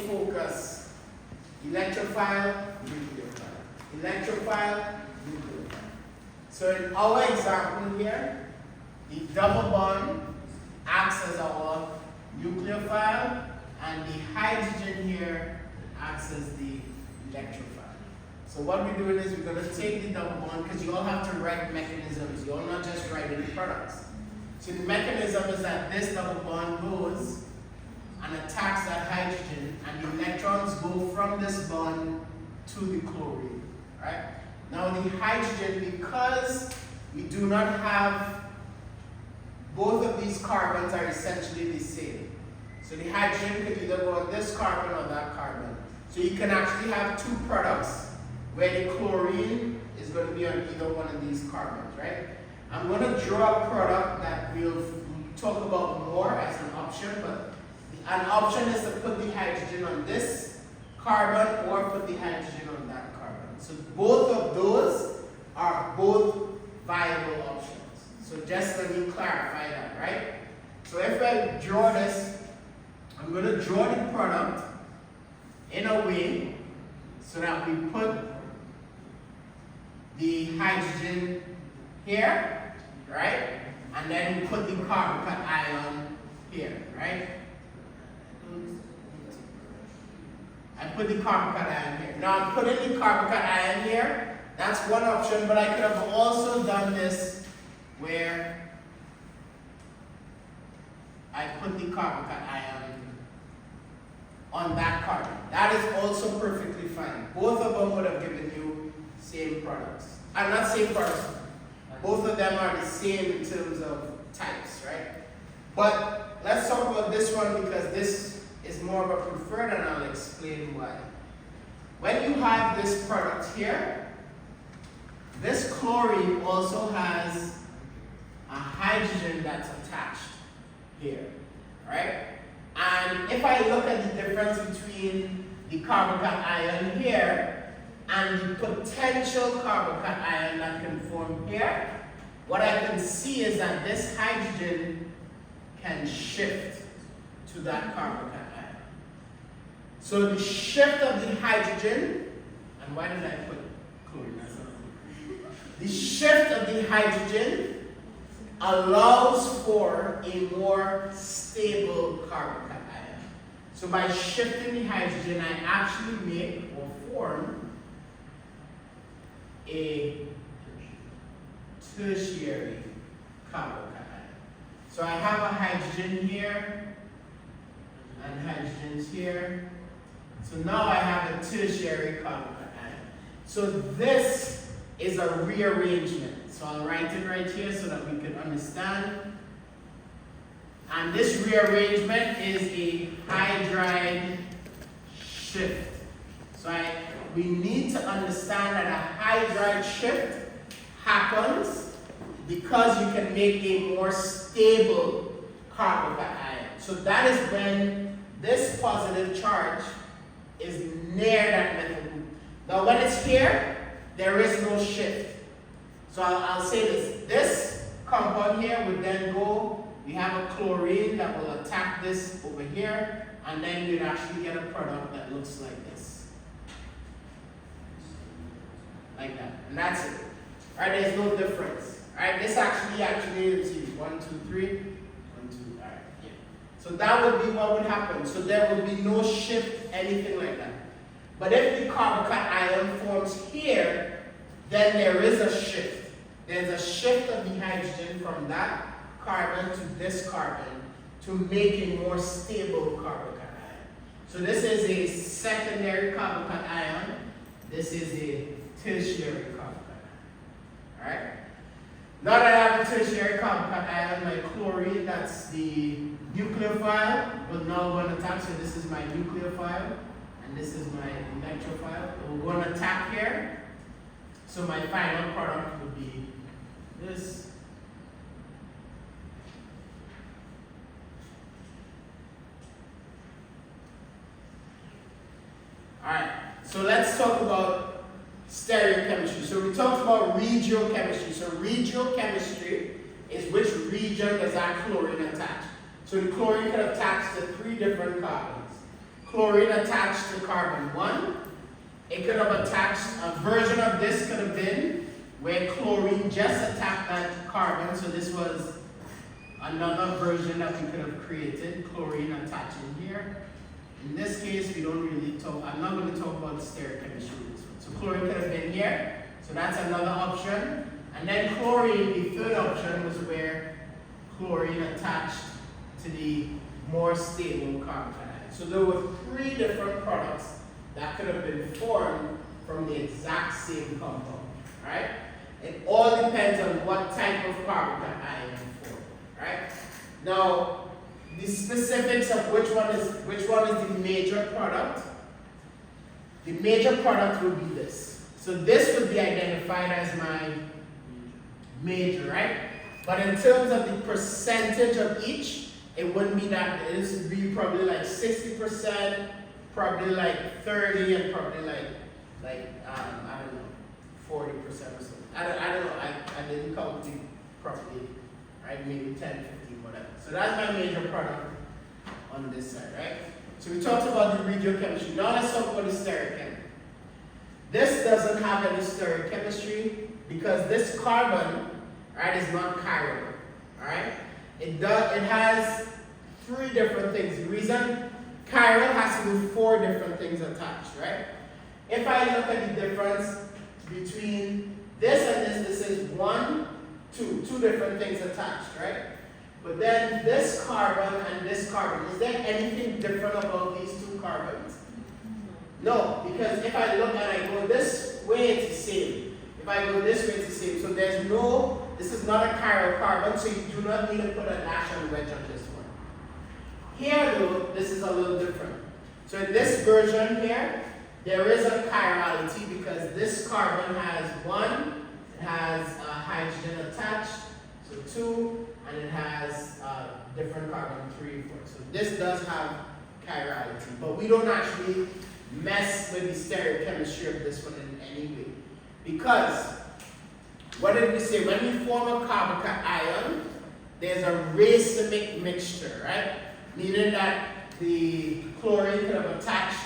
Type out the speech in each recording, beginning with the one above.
focus. Electrophile, nucleophile. Electrophile, nucleophile. So in our example here, the double bond acts as our nucleophile, and the hydrogen here acts as the electrophile. So what we're doing is we're going to take the double bond, because you all have to write mechanisms. You all not just write the products. So the mechanism is that this double bond goes and attacks that hydrogen, and the electrons go from this bond to the chlorine. Right? Now the hydrogen, because we do not have, both of these carbons are essentially the same. So the hydrogen could either go on this carbon or that carbon. So you can actually have two products where the chlorine is going to be on either one of these carbons, right? I'm going to draw a product that we'll talk about more as an option, but an option is to put the hydrogen on this carbon or put the hydrogen on that carbon. So both of those are both viable options. So just let me clarify that, right? So if I draw this, I'm going to draw the product in a way so that we put the hydrogen here, right? And then we put the carbon ion here, right? I put the carbon ion here. Now I'm putting the carbon ion here. That's one option, but I could have also done this where I put the carbon ion on that carbon. That is also perfectly fine. Both of them would have given you same products. Not same products. Both of them are the same in terms of types, right? But let's talk about this one, because this is more of a preferred, and I'll explain why. When you have this product here, this chlorine also has a hydrogen that's attached here, right? And if I look at the difference between the carbon ion here and the potential carbon ion that can form here, what I can see is that this hydrogen can shift to that carbon ion. So the shift of the hydrogen, and why did I put chlorine? The shift of the hydrogen allows for a more stable carbon ion. So by shifting the hydrogen, I actually make or form a tertiary carbon ion. So I have a hydrogen here and hydrogens here. So now I have a tertiary carbon ion. So this is a rearrangement. So I'll write it right here so that we can understand. And this rearrangement is a hydride shift. So we need to understand that a hydride shift happens because you can make a more stable carbon ion. So that is when this positive charge is near that metal group. Now when it's here, there is no shift. So I'll say this. This compound here would then go, we have a chlorine that will attack this over here, and then you'd actually get a product that looks like this. Like that. And that's it. Right? There's no difference. Right? This actually, let's see, 1, 2, 3. 1, 2, all right. Yeah. So that would be what would happen. So there would be no shift, anything like that. But if the carbon ion forms here, then there is a shift. There's a shift of the hydrogen from that carbon to this carbon to make a more stable carbon ion. So this is a secondary carbon ion. This is a tertiary carbon ion. Alright? Now that I have a tertiary carbon ion, my chlorine, that's the nucleophile, will now go and attack. So this is my nucleophile, and this is my electrophile. It will go and attack here. So my final product would be this. Alright, so let's talk about stereochemistry. So we talked about regiochemistry. So regiochemistry is which region does that chlorine attach. So the chlorine can attach to 3 different carbons. chlorine attached to carbon 1. It could have attached, a version of this could have been where chlorine just attacked that carbon. So this was another version that we could have created, chlorine attaching here. In this case, we don't really talk, I'm not going to talk about stereochemistry with this one. So chlorine could have been here. So that's another option. And then chlorine, the third option, was where chlorine attached to the more stable carbon ion. So there were 3 different products that could have been formed from the exact same compound, right? It all depends on what type of carbon ion you form, right? Now, the specifics of which one is the major product. The major product would be this. So this would be identified as my major, right? But in terms of the percentage of each, it wouldn't be that. This would be probably like 60%, probably like 30, and probably like I don't know, 40% or something. I don't know. I didn't count it properly. Right? Maybe 10, 15, whatever. So that's my major product on this side, right? So we talked about the regiochemistry. Now let's talk about the stereochem. This doesn't have any stereochemistry because this carbon, right, is not chiral. Alright? It has 3 different things. The reason chiral has to do 4 different things attached, right? If I look at the difference between this and this is 1, 2 different things attached, right? But then this carbon and this carbon, is there anything different about these 2 carbons? No, because if I look and I go this way, it's the same. If I go this way, it's the same. So there's no, this is not a chiral carbon, so you do not need to put a dash and wedge on this one. Here though, this is a little different. So in this version here, there is a chirality because this carbon has 1, it has a hydrogen attached, so 2, and it has different carbon 3, 4. So this does have chirality, but we don't actually mess with the stereochemistry of this one in any way. Because, what did we say? When we form a carbocation ion, there's a racemic mixture, right? Meaning that the chlorine could have attached.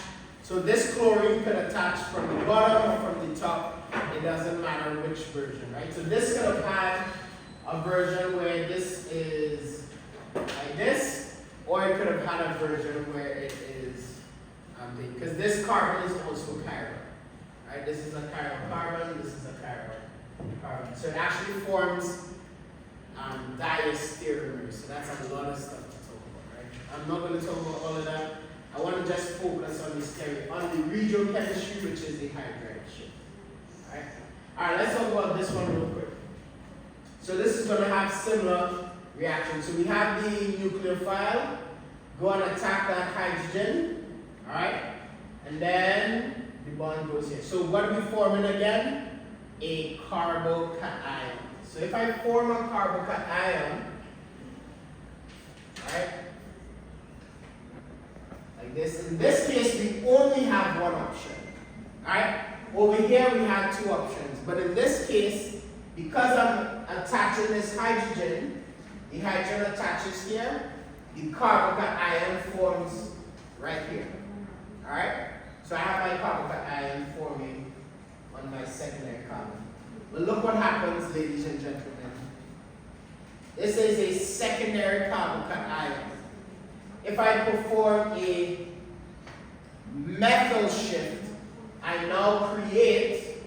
So this chlorine could attach from the bottom or from the top. It doesn't matter which version, right? So this could have had a version where this is like this, or it could have had a version where it is, because this carbon is also chiral, right? This is a chiral carbon, this is a chiral carbon. So it actually forms diastereomers. So that's a lot of stuff to talk about, right? I'm not going to talk about all of that. I want to just focus on the regiochemistry, which is the hydride shift. Alright, let's talk about this one real quick. So this is going to have similar reactions. So we have the nucleophile go and attack that hydrogen, alright? And then the bond goes here. So what are we forming again? A carbocation. So if I form a carbocation, alright? Like this. In this case, we only have one option. Alright? Over here, we had 2 options. But in this case, because I'm attaching this hydrogen, the hydrogen attaches here, the carbocation ion forms right here. Alright? So I have my carbocation ion forming on my secondary carbon. But look what happens, ladies and gentlemen. This is a secondary carbocation ion. If I perform a methyl shift, I now create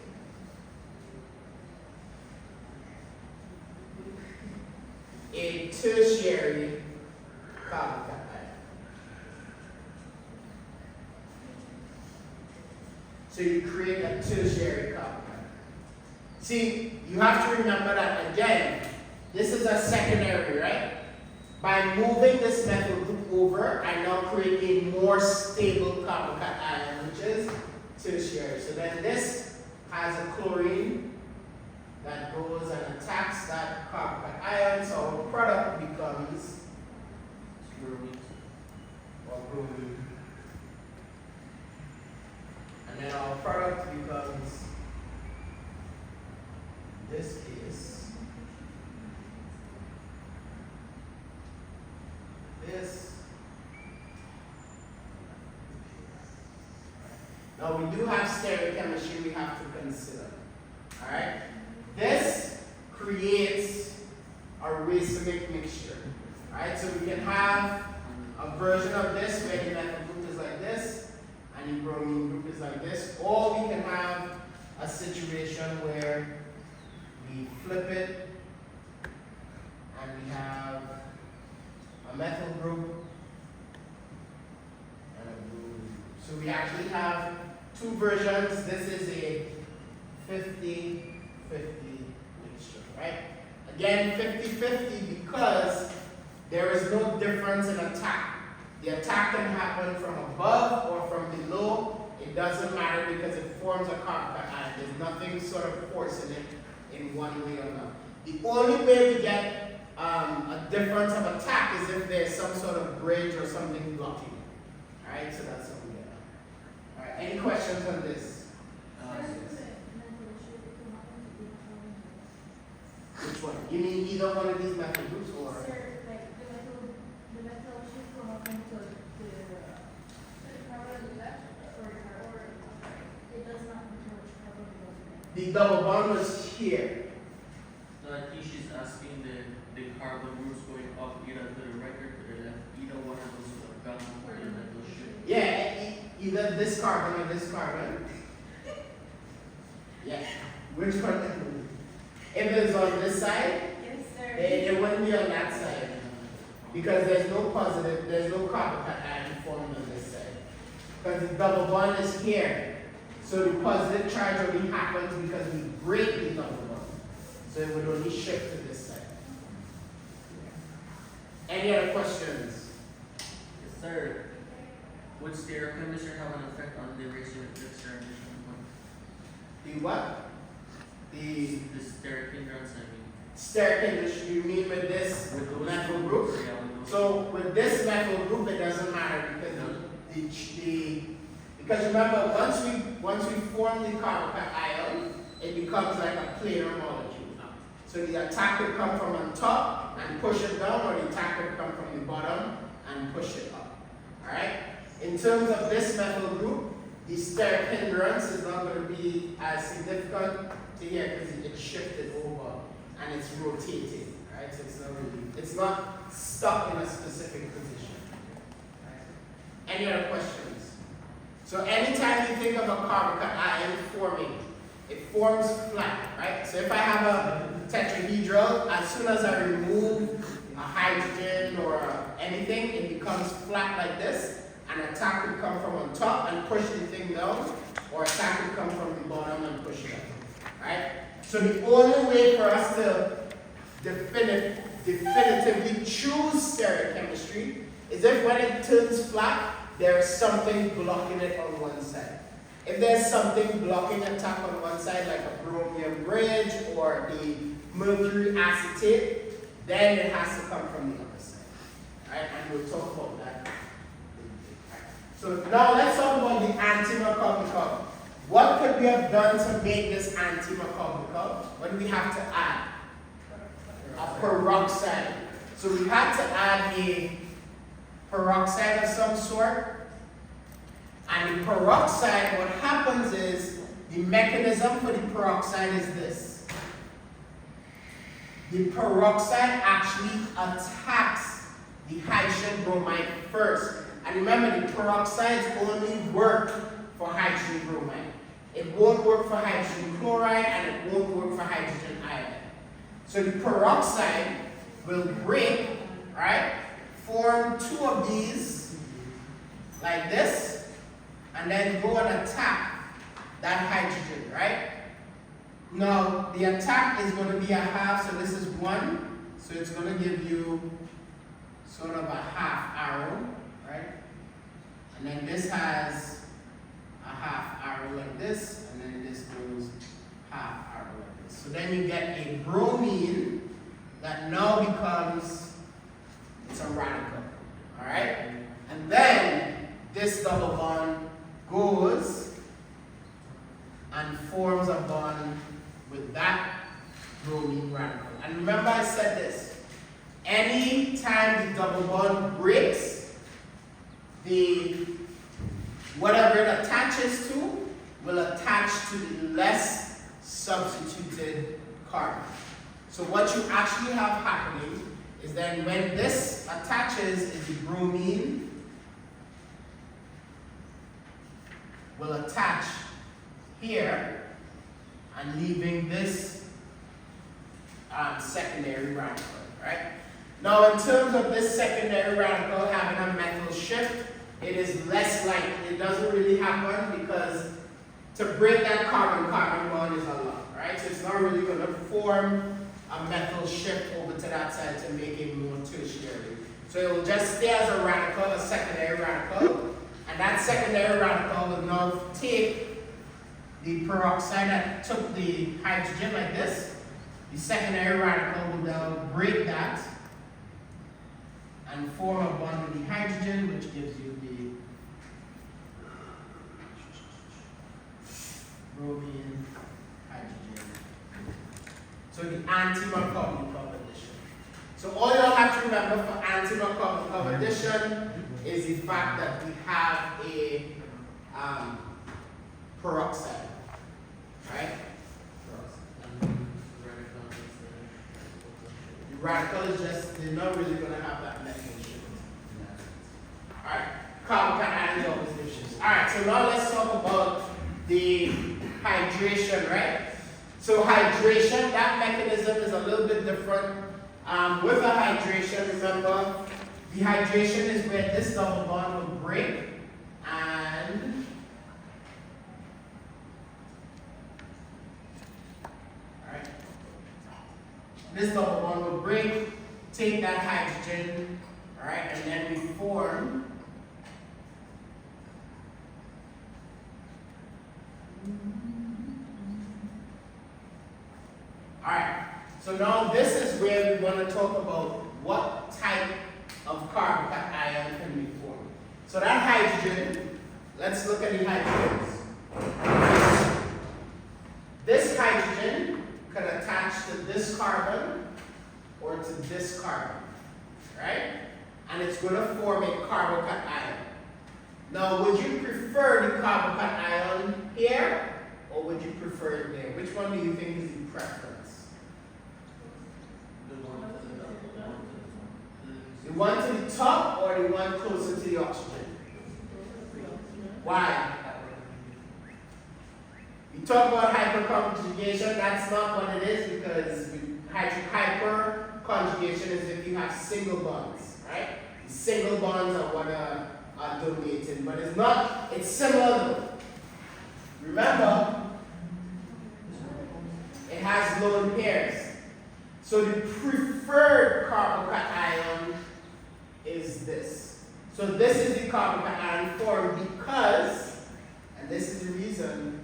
a tertiary carbocation ion. So you create a tertiary carbocation. See, you have to remember that again, this is a secondary, right? By moving this methyl group over, I now create a more stable carbocation ion, which is tertiary. So then this has a chlorine that goes and attacks that carbocation ion, so our product becomes bromine. And then our product becomes, in this case, this, Now we do have stereochemistry we have to consider. Alright? This creates a racemic mixture. Alright, so we can have a version of this where the methyl group is like this and the bromine group is like this, or we can have a situation where we flip it and we have a methyl group and a bromine group. So we actually have two versions. This is a 50-50 mixture, right? Again, 50-50 because there is no difference in attack. The attack can happen from above or from below. It doesn't matter because it forms a carbon ion. There's nothing sort of forcing it in one way or another. The only way we get a difference of attack is if there's some sort of bridge or something blocking it. Alright, so that's what we get. Alright, any questions on this? Which one? You mean either one of these methyl groups or? Sir, like the methyl should come up into the carbon left or it does not control which carbon goes in. The double bond was here. No, I think she's asking the carbon groups going up either to the right or to the left. Either one of those would have gone where the metal should. Yeah, either this carbon or this carbon. Yeah. Which one? If it's on this side, Yes, sir. it wouldn't be on that side. Because there's no positive, there's no carbon ion formed on this side. Because the double bond is here. So the positive charge only happens because we break the double bond. So it would only shift to this side. Any other questions? Yes, sir. Would stereochemistry have an effect on the ratio of this The what? The steric hindrance, I mean. steric hindrance, you mean with this With those methyl two group? Yeah, with those So with this methyl group, it doesn't matter because remember once we form the carbon ion, it becomes like a planar molecule. So the attack will come from on top and push it down, or the attack will come from the bottom and push it up. Alright? In terms of this methyl group, the steric hindrance is not going to be as significant to here because it shifted over and it's rotating. Right? So it's not stuck in a specific position. Right? Any other questions? So anytime you think of a carbon ion forming, it forms flat, right? So if I have a tetrahedral, as soon as I remove a hydrogen or anything, it becomes flat like this. An attack would come from on top and push the thing down, or attack would come from the bottom and push it up. Right? So the only way for us to definitively choose stereochemistry is if when it turns flat, there is something blocking it on one side. If there's something blocking attack on one side, like a bromium bridge or the mercury acetate, then it has to come from the other side. Right? And we'll talk about that. So now let's talk about the antimacaulay. What could we have done to make this antimacaulay? What do we have to add? A peroxide. So we had to add a peroxide of some sort. And the peroxide, what happens is, the mechanism for the peroxide is this. The peroxide actually attacks the hydrogen bromide first. And remember, the peroxides only work for hydrogen bromide. It won't work for hydrogen chloride and it won't work for hydrogen iodide. So the peroxide will break, right? Form two of these like this, and then go and attack that hydrogen, right? Now, the attack is going to be a half, so this is 1, so it's going to give you sort of a half arrow, right? And then this has a half arrow like this, and then this goes half arrow like this. So then you get a bromine that now becomes, it's a radical, all right? And then this double bond goes and forms a bond with that bromine radical. And remember I said this, any time the double bond breaks, whatever it attaches to will attach to the less substituted carbon. So what you actually have happening is then when this attaches, is the bromine will attach here and leaving this secondary radical, right? Now in terms of this secondary radical having a metal shift, it is less likely. It doesn't really happen because to break that carbon-carbon bond is a lot, right? So it's not really going to form a metal shift over to that side to make it more tertiary. So it will just stay as a radical, a secondary radical, and that secondary radical will now take the peroxide that took the hydrogen like this. The secondary radical will now break that and form a bond with the hydrogen, which gives you the bromine hydrogen. So the anti-Markovnikov addition. So all you'll have to remember for anti-Markovnikov addition is the fact that we have a peroxide, right? The radical is just, they're not really going to have that metal shift. Alright, carbon cation is always different. Alright, so now let's talk about the hydration, right? So hydration, that mechanism is a little bit different. With the hydration, remember, the hydration is where this double bond will break and alright. This double bond will break, take that hydrogen, alright, and then we form alright, so now this is where we want to talk about what type of carbon cation can be formed. So that hydrogen, let's look at the hydrogens. This hydrogen can attach to this carbon or to this carbon, right? And it's going to form a carbocation. Now, would you prefer the carbocation here or would you prefer it there? Which one do you think is the preference? The one to the top or the one closer to the oxygen? Why? You talk about hyperconjugation, that's not what it is because hyperconjugation is if you have single bonds, right? The single bonds are what are dominating, but it's not, it's similar though. Remember, it has lone pairs. So the preferred carbocation is this. So this is the carbocation form because, and this is the reason,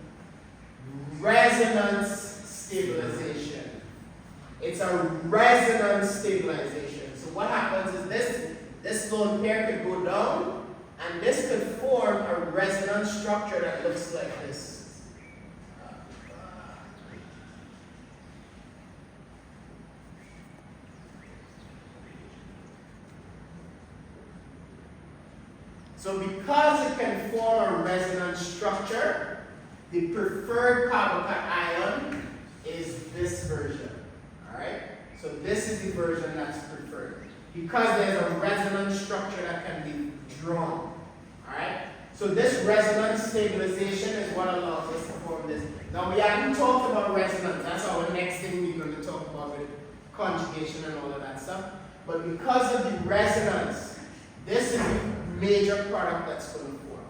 resonance stabilization. It's a resonance stabilization. So what happens is this lone pair could go down and this could form a resonance structure that looks like this. So because it can form a resonance structure, the preferred carbocation is this version. Alright? So this is the version that's preferred. Because there's a resonance structure that can be drawn. Alright? So this resonance stabilization is what allows us to form this. Now we haven't talked about resonance. That's our next thing we're going to talk about with conjugation and all of that stuff. But because of the resonance, this is the major product that's going to form.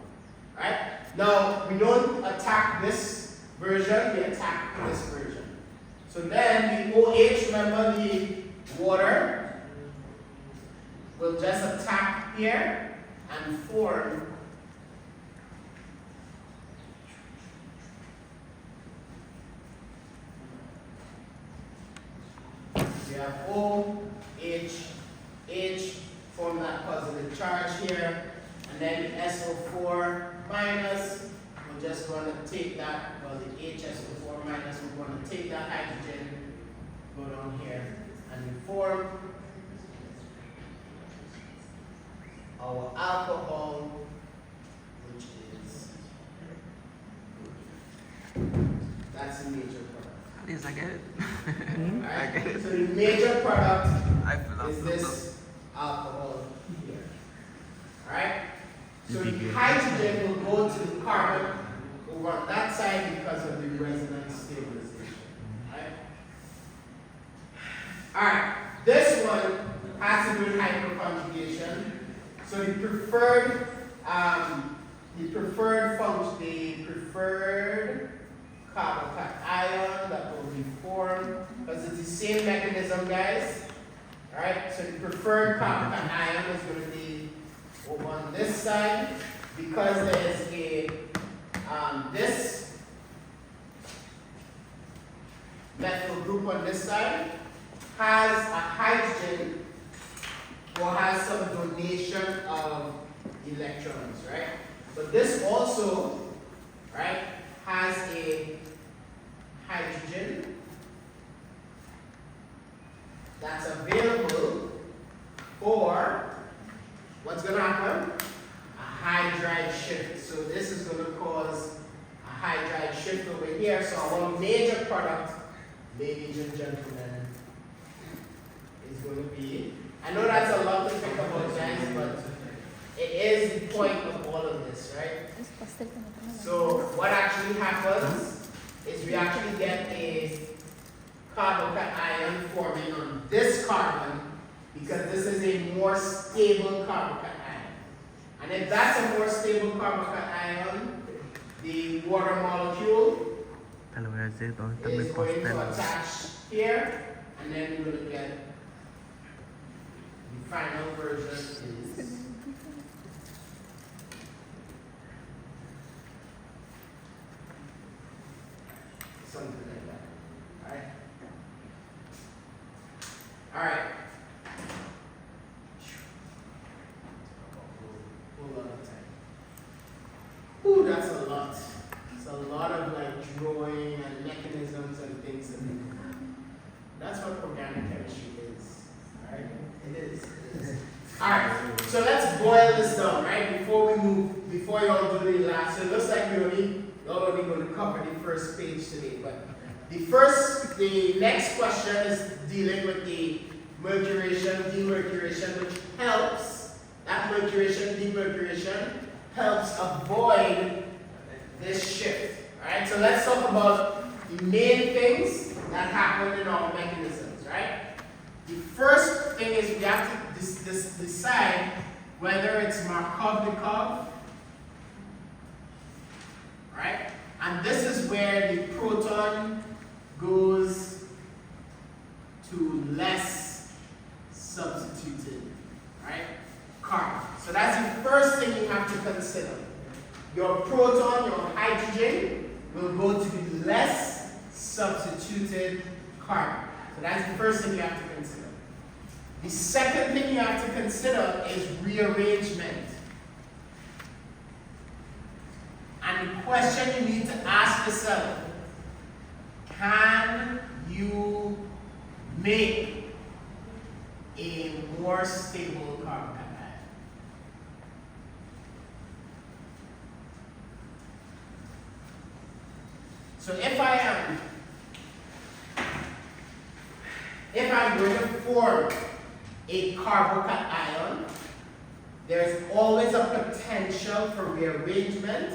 Right? Now, we don't attack this version, we attack this version. So then the OH, remember the water, will just attack here and form we have OH, H, form that positive charge here, and then the SO4 minus, we're just going to take that, well the HSO4 minus, we're going to take that hydrogen, go down here, and we form our alcohol, which is That's the major product. At least I get it. Alright? get it. So the major product I feel is I'm this alcohol here. Alright? So You the begin. hydrogen will go to the carbon over on that side because of the resonance stabilization. Alright, this one has to do with hyperconjugation. So the preferred carbon ion that will be formed, because it's the same mechanism, guys. Alright, so the preferred carbon ion is going to be over on this side, because there's a this methyl group on this side has a hydrogen or has some donation of electrons, right? But this also, right, has a hydrogen that's available for what's going to happen? A hydride shift. So this is going to cause a hydride shift over here. So our major product, ladies and gentlemen, is going to be, I know that's a lot to think about, guys, but it is the point of all of this, right? So what actually happens is we actually get a carbon ion forming on this carbon because this is a more stable carbon ion. And if that's a more stable carbon ion, the water molecule is going to attach here, and then we're going to get the final version is something like that. Alright? Alright. Whole lot of time. Ooh, that's a lot. It's a lot of like drawing and mechanisms and things. That's what organic chemistry is. Alright? It is. Alright, so let's boil this down, right? Before we move, before y'all do the last, so it looks like y'all only going to cover the first page today, but the next question is dealing with the mercuration, demercuration, which helps, that mercuration, demercuration, helps avoid this shift, right? So let's talk about the main things that happen in our mechanisms, right? The first thing is we have to decide whether it's Markov-Nikov, right? And this is where the proton goes to less substituted, right? Carbon. So that's the first thing you have to consider. Your proton, your hydrogen, will go to the less substituted carbon. So that's the first thing you have to consider. The second thing you have to consider is rearrangement. And the question you need to ask yourself, can you make a more stable carbon ion? So if I'm going to form a carbocation ion, there's always a potential for rearrangement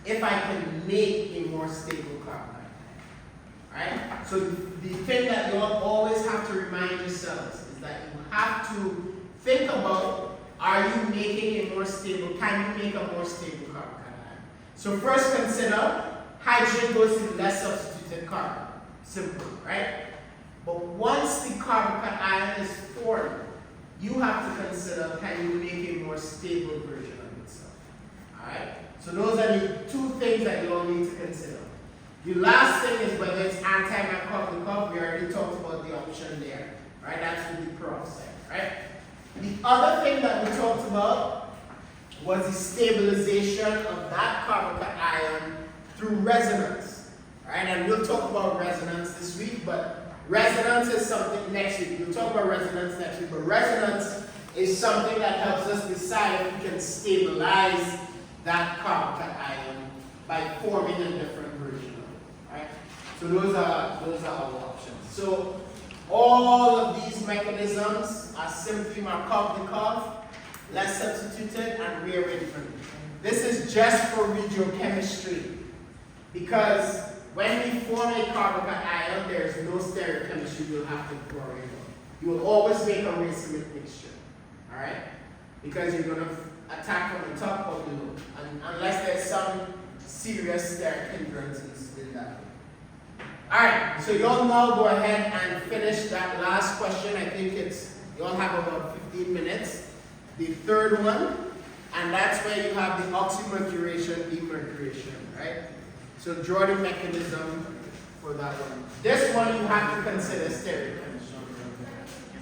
if I can make a more stable carbon ion. Right? So the thing that you always have to remind yourselves is that you have to think about, are you making a more stable, can you make a more stable carbon ion? So first consider hydrogen goes to less substituted carbon. Simple, right? But once the carbon ion is formed, you have to consider, can you make a more stable version of itself? Alright? So those are the two things that you all need to consider. The last thing is whether it's anti-Markov-Nikov. We already talked about the option there. Right? That's with the peroxide. Right? The other thing that we talked about was the stabilization of that carbon ion through resonance. Right? And we'll talk about resonance this week, but resonance is something next week. We'll talk about resonance next week, but resonance is something that helps us decide if we can stabilize that carbon ion by forming a different version of it. So those are our options. So all of these mechanisms are simply Markov-Nikov. Let's substitute it and rearrange them. This is just for regiochemistry, because when we form a carbonyl ion, there is no stereochemistry you'll have to chlorate on. You will always make a racemic mixture, all right? Because you're going to attack from the top or below, unless there's some serious steric hindrances in that. All right, so y'all now go ahead and finish that last question. I think you all have about 15 minutes. The third one, and that's where you have the oxymercuration, demercuration, right? So draw the mechanism for that one. This one you have to consider stereochemistry.